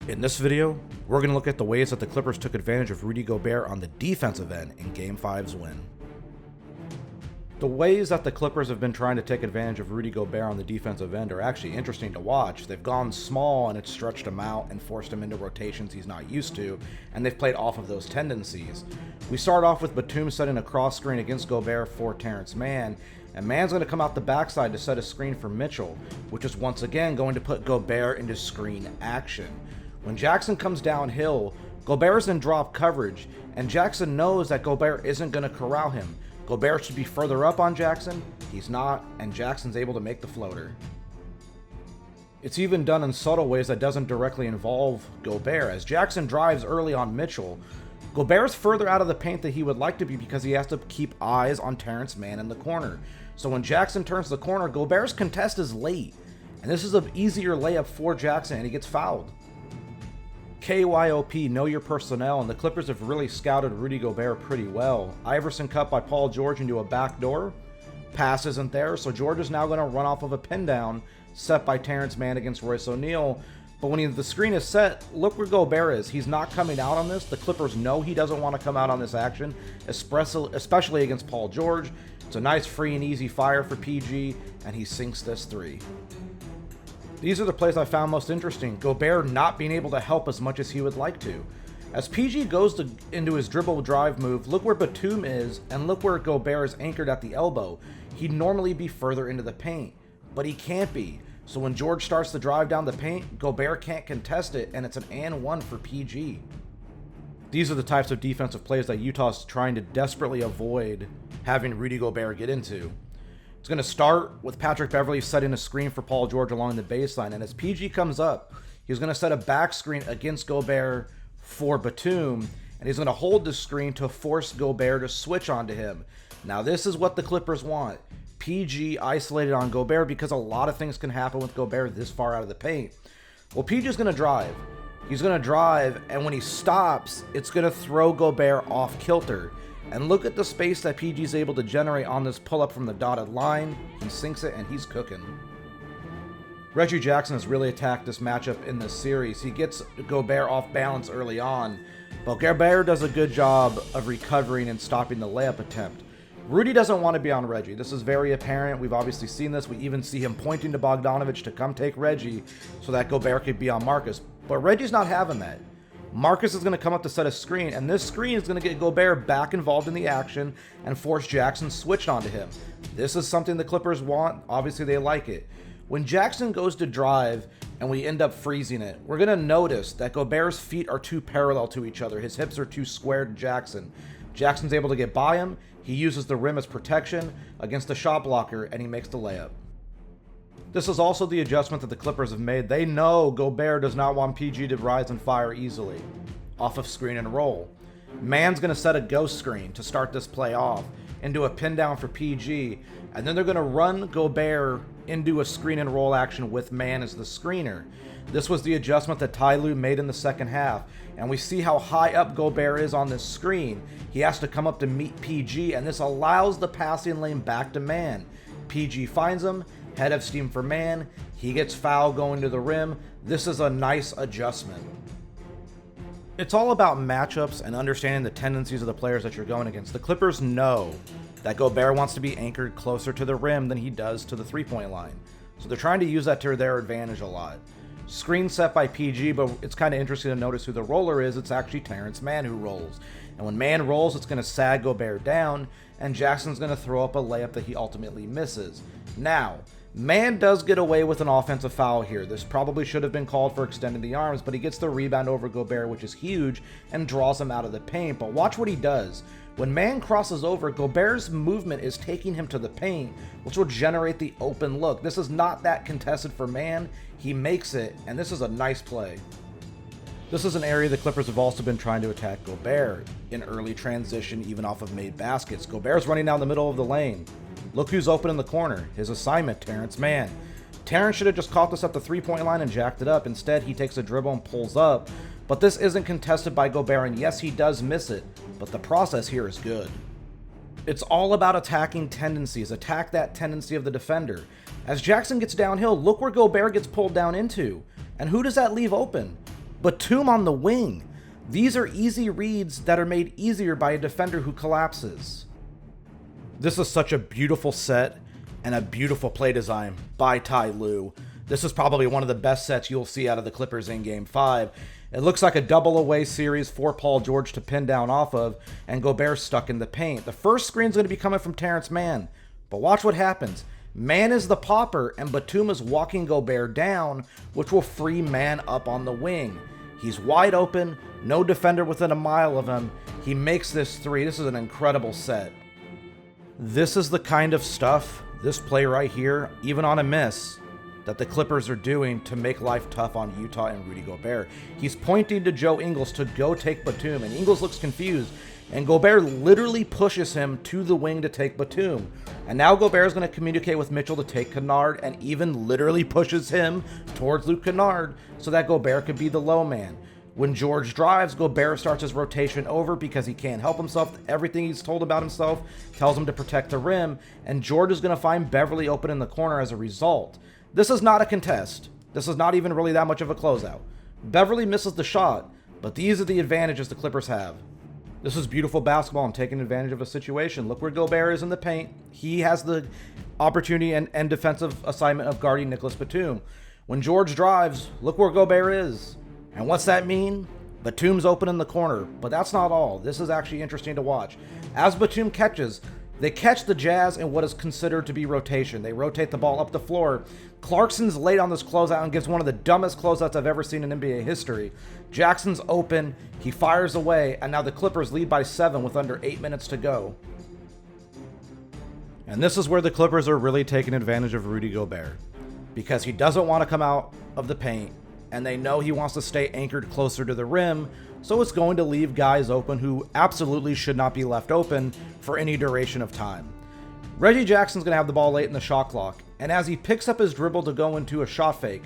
In this video, we're going to look at the ways that the Clippers took advantage of Rudy Gobert on the defensive end in Game 5's win. The ways that the Clippers have been trying to take advantage of Rudy Gobert on the defensive end are actually interesting to watch. They've gone small and it's stretched him out and forced him into rotations he's not used to, and they've played off of those tendencies. We start off with Batum setting a cross screen against Gobert for Terrence Mann, and Mann's going to come out the backside to set a screen for Mitchell, which is once again going to put Gobert into screen action. When Jackson comes downhill, Gobert's in drop coverage, and Jackson knows that Gobert isn't going to corral him. Gobert should be further up on Jackson. He's not, and Jackson's able to make the floater. It's even done in subtle ways that doesn't directly involve Gobert. As Jackson drives early on Mitchell, Gobert's further out of the paint than he would like to be because he has to keep eyes on Terrence Mann in the corner. So when Jackson turns the corner, Gobert's contest is late, and this is an easier layup for Jackson, and he gets fouled. KYOP, know your personnel, and the Clippers have really scouted Rudy Gobert pretty well. Iverson cut by Paul George into a backdoor. Pass isn't there, so George is now going to run off of a pin down set by Terrence Mann against Royce O'Neal. But when the screen is set, look where Gobert is. He's not coming out on this. The Clippers know he doesn't want to come out on this action, especially against Paul George. It's a nice free and easy fire for PG, and he sinks this three. These are the plays I found most interesting. Gobert not being able to help as much as he would like to. As PG goes into his dribble drive move, look where Batum is, and look where Gobert is anchored at the elbow. He'd normally be further into the paint, but he can't be. So when George starts to drive down the paint, Gobert can't contest it, and it's an and one for PG. These are the types of defensive plays that Utah's trying to desperately avoid having Rudy Gobert get into. It's going to start with Patrick Beverley setting a screen for Paul George along the baseline. And as PG comes up, he's going to set a back screen against Gobert for Batum. And he's going to hold the screen to force Gobert to switch onto him. Now, this is what the Clippers want. PG isolated on Gobert because a lot of things can happen with Gobert this far out of the paint. Well, PG's going to drive. He's going to drive, and when he stops, it's going to throw Gobert off kilter. And look at the space that PG's able to generate on this pull-up from the dotted line. He sinks it, and he's cooking. Reggie Jackson has really attacked this matchup in this series. He gets Gobert off balance early on, but Gobert does a good job of recovering and stopping the layup attempt. Rudy doesn't want to be on Reggie. This is very apparent. We've obviously seen this. We even see him pointing to Bogdanovich to come take Reggie so that Gobert could be on Marcus. But Reggie's not having that. Marcus is going to come up to set a screen, and this screen is going to get Gobert back involved in the action and force Jackson switched onto him. This is something the Clippers want. Obviously, they like it. When Jackson goes to drive and we end up freezing it, we're going to notice that Gobert's feet are too parallel to each other. His hips are too square to Jackson. Jackson's able to get by him. He uses the rim as protection against the shot blocker, and he makes the layup. This is also the adjustment that the Clippers have made. They know Gobert does not want PG to rise and fire easily off of screen and roll. Mann's going to set a ghost screen to start this play off into a pin down for PG, and then they're going to run Gobert into a screen and roll action with Mann as the screener. This was the adjustment that Ty Lue made in the second half, and we see how high up Gobert is on this screen. He has to come up to meet PG, and this allows the passing lane back to Mann. PG finds him. Head of steam for Mann. He gets fouled going to the rim. This is a nice adjustment. It's all about matchups and understanding the tendencies of the players that you're going against. The Clippers know that Gobert wants to be anchored closer to the rim than he does to the three-point line. So they're trying to use that to their advantage a lot. Screen set by PG, but it's kind of interesting to notice who the roller is. It's actually Terrence Mann who rolls. And when Mann rolls, it's going to sag Gobert down, and Jackson's going to throw up a layup that he ultimately misses. Now, Mann does get away with an offensive foul here. This probably should have been called for extending the arms, but he gets the rebound over Gobert, which is huge, and draws him out of the paint. But watch what he does. When Mann crosses over, Gobert's movement is taking him to the paint, which will generate the open look. This is not that contested for Mann. He makes it, and this is a nice play. This is an area the Clippers have also been trying to attack Gobert in early transition, even off of made baskets. Gobert's running down the middle of the lane. Look who's open in the corner. His assignment, Terrence Mann. Terrence should have just caught this at the three-point line and jacked it up. Instead, he takes a dribble and pulls up. But this isn't contested by Gobert, and yes, he does miss it. But the process here is good. It's all about attacking tendencies. Attack that tendency of the defender. As Jackson gets downhill, look where Gobert gets pulled down into. And who does that leave open? Batum on the wing. These are easy reads that are made easier by a defender who collapses. This is such a beautiful set and a beautiful play design by Ty Lue. This is probably one of the best sets you'll see out of the Clippers in Game 5. It looks like a double away series for Paul George to pin down off of, and Gobert stuck in the paint. The first screen's going to be coming from Terrence Mann, but watch what happens. Mann is the popper, and Batum is walking Gobert down, which will free Mann up on the wing. He's wide open, no defender within a mile of him. He makes this three. This is an incredible set. This is the kind of stuff, this play right here, even on a miss, that the Clippers are doing to make life tough on Utah and Rudy Gobert. He's pointing to Joe Ingles to go take Batum, and Ingles looks confused, and Gobert literally pushes him to the wing to take Batum. And now Gobert is going to communicate with Mitchell to take Kennard, and even literally pushes him towards Luke Kennard so that Gobert could be the low man. When George drives, Gobert starts his rotation over because he can't help himself. Everything he's told about himself tells him to protect the rim, and George is going to find Beverly open in the corner as a result. This is not a contest. This is not even really that much of a closeout. Beverly misses the shot, but these are the advantages the Clippers have. This is beautiful basketball and taking advantage of a situation. Look where Gobert is in the paint. He has the opportunity and defensive assignment of guarding Nicholas Batum. When George drives, look where Gobert is. And what's that mean? Batum's open in the corner, but that's not all. This is actually interesting to watch. As Batum catches, they catch the Jazz in what is considered to be rotation. They rotate the ball up the floor. Clarkson's late on this closeout and gives one of the dumbest closeouts I've ever seen in NBA history. Jackson's open, he fires away, and now the Clippers lead by 7 with under 8 minutes to go. And this is where the Clippers are really taking advantage of Rudy Gobert, because he doesn't want to come out of the paint, and they know he wants to stay anchored closer to the rim, so it's going to leave guys open who absolutely should not be left open for any duration of time. Reggie Jackson's going to have the ball late in the shot clock, and as he picks up his dribble to go into a shot fake,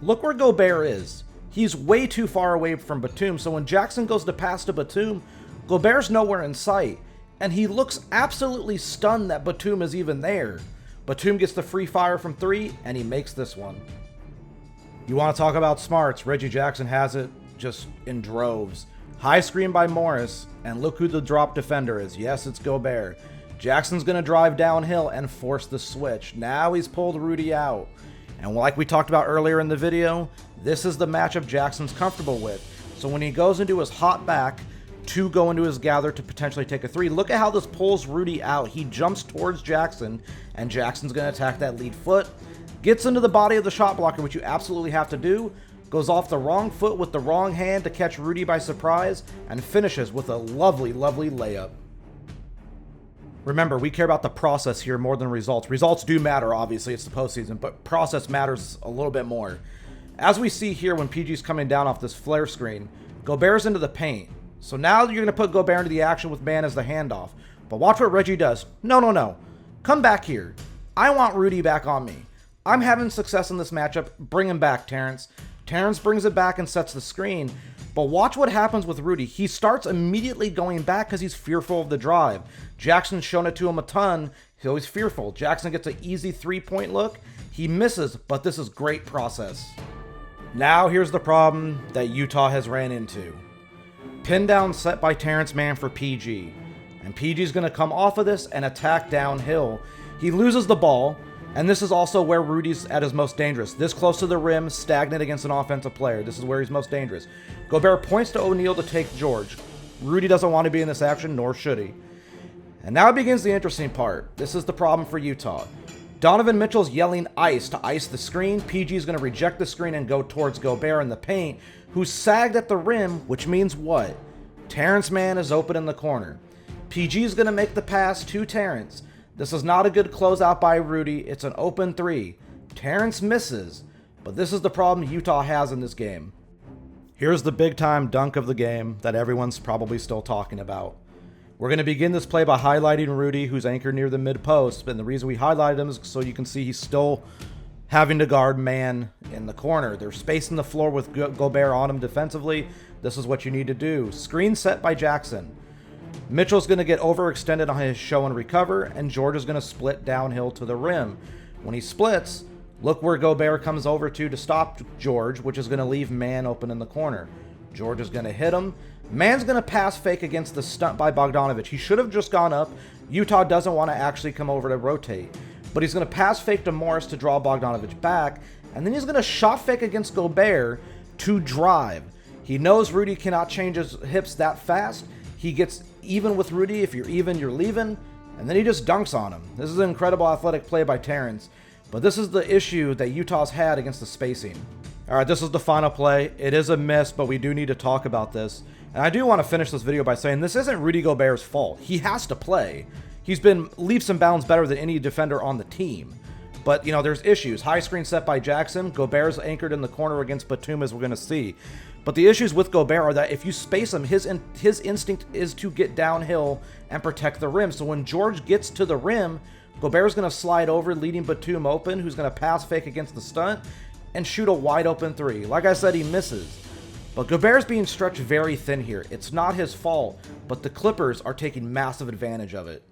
look where Gobert is. He's way too far away from Batum, so when Jackson goes to pass to Batum, Gobert's nowhere in sight, and he looks absolutely stunned that Batum is even there. Batum gets the free fire from 3, and he makes this one. You want to talk about smarts? Reggie Jackson has it just in droves. High screen by Morris, and look who the drop defender is. Yes, it's Gobert. Jackson's going to drive downhill and force the switch. Now he's pulled Rudy out. And like we talked about earlier in the video, this is the matchup Jackson's comfortable with. So when he goes into his hot back to go into his gather to potentially take a 3, look at how this pulls Rudy out. He jumps towards Jackson, and Jackson's going to attack that lead foot. Gets into the body of the shot blocker, which you absolutely have to do. Goes off the wrong foot with the wrong hand to catch Rudy by surprise, and finishes with a lovely, lovely layup. Remember, we care about the process here more than results. Results do matter, obviously, it's the postseason, but process matters a little bit more. As we see here when PG's coming down off this flare screen, Gobert's into the paint. So now you're going to put Gobert into the action with Mann as the handoff. But watch what Reggie does. No. Come back here. I want Rudy back on me. I'm having success in this matchup. Bring him back, Terrence. Terrence brings it back and sets the screen. But watch what happens with Rudy. He starts immediately going back because he's fearful of the drive. Jackson's shown it to him a ton. He's always fearful. Jackson gets an easy 3-point look. He misses, but this is great process. Now here's the problem that Utah has ran into. Pin down set by Terrence Mann for PG. And PG's going to come off of this and attack downhill. He loses the ball. And this is also where Rudy's at his most dangerous. This close to the rim, stagnant against an offensive player. This is where he's most dangerous. Gobert points to O'Neal to take George. Rudy doesn't want to be in this action, nor should he. And now begins the interesting part. This is the problem for Utah. Donovan Mitchell's yelling ice to ice the screen. PG is going to reject the screen and go towards Gobert in the paint, who's sagged at the rim, which means what? Terrence Mann is open in the corner. PG is going to make the pass to Terrence. This is not a good closeout by Rudy. It's an open 3. Terrence misses, but this is the problem Utah has in this game. Here's the big-time dunk of the game that everyone's probably still talking about. We're going to begin this play by highlighting Rudy, who's anchored near the mid-post, and the reason we highlighted him is so you can see he's still having to guard Mann in the corner. They're spacing the floor with Gobert on him defensively. This is what you need to do. Screen set by Jackson. Mitchell's going to get overextended on his show and recover, and George is going to split downhill to the rim. When he splits, Look where Gobert comes over to stop George, which is going to leave Man open in the corner. George is going to hit him. Man's going to pass fake against the stunt by Bogdanovic. He should have just gone up. Utah doesn't want to actually come over to rotate. But he's going to pass fake to Morris to draw Bogdanovic back. And then he's going to shot fake against Gobert to drive. He knows Rudy cannot change his hips that fast. He gets even with Rudy. If you're even, you're leaving. And then he just dunks on him. This is an incredible athletic play by Terrence. But this is the issue that Utah's had against the spacing. All right, this is the final play. It is a miss, but we do need to talk about this. And I do want to finish this video by saying this isn't Rudy Gobert's fault. He has to play. He's been leaps and bounds better than any defender on the team. But, you know, there's issues. High screen set by Jackson. Gobert's anchored in the corner against Batum, as we're going to see. But the issues with Gobert are that if you space him, his instinct is to get downhill and protect the rim. So when George gets to the rim, Gobert's going to slide over, leading Batum open, who's going to pass fake against the stunt and shoot a wide open three. Like I said, he misses. But Gobert's being stretched very thin here. It's not his fault, but the Clippers are taking massive advantage of it.